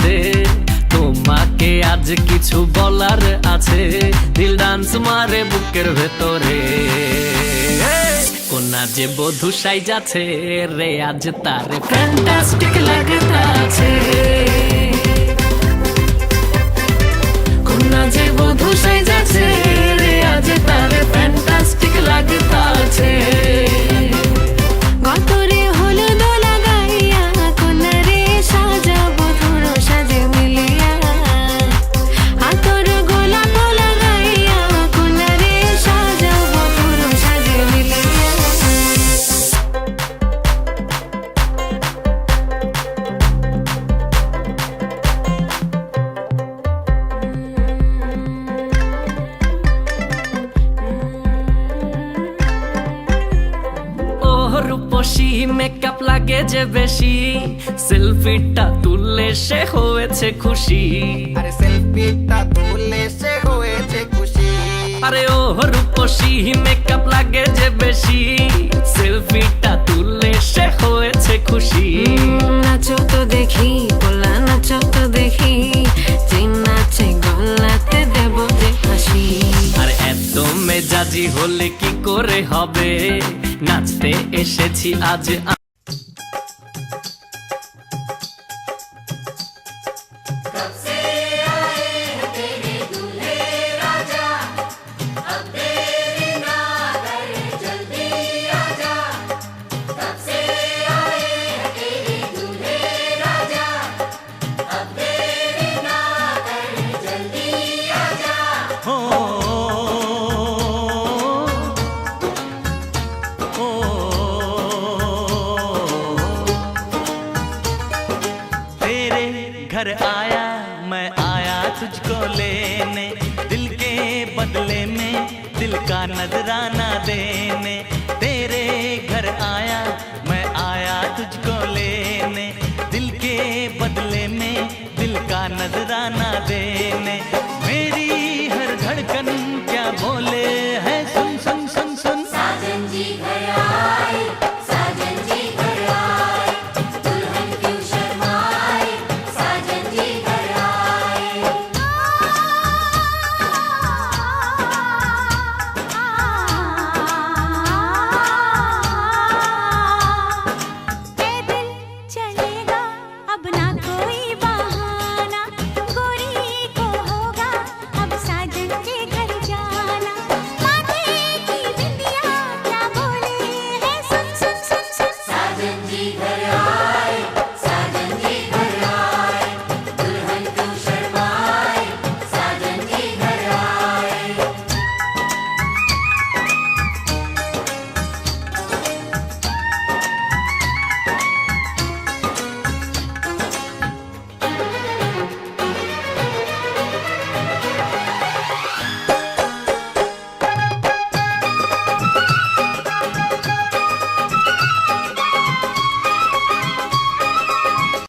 আছে, তোমাকে আজ কিছু বলার আছে। দিল ডান্স মারে বুকের ভেতরে, কোনা যে বধূ সাইজাছে রে আজ তারে ফ্যান্টাস্টিক লাগতাছে। কোনা যে বধূ সাইজাছে রে আজ তারে ফ্যান্টাস্টিক লাগতাছে। গতরে হলুদ লাগাইয়া কোনারে সাজাবো ধুর সাজে মিলিয়া, আতর গোলাপ লাগাইয়া কোনারে সাজাবো ধুর সাজে মিলিয়া। রূপসী মেকআপ লাগে যে বেশি, সেলফিটা তুললে সে হয়েছে খুশি। আরে সেলফিটা তুললে সে হয়েছে খুশি। আরে ও রূপসী মেকআপ লাগে যে বেশি, সেলফিটা তুললে সে হয়েছে খুশি। নাচো তো দেখি পোলা নাচো তো দেখি, যে নাচে গলাতে দেব যে হাসি। আর এত মেজাজি হলে কি করে হবে, নাচতে এসেছি আজ घर आया, मैं आया तुझको लेने, दिल के बदले में दिल का नजराना देने। तेरे घर आया, मैं आया तुझको लेने, दिल के बदले में दिल का नजराना देने। मेरी हर धड़कन क्या बोले है, सुन सुन सुन सुन। साजन जी घर आए।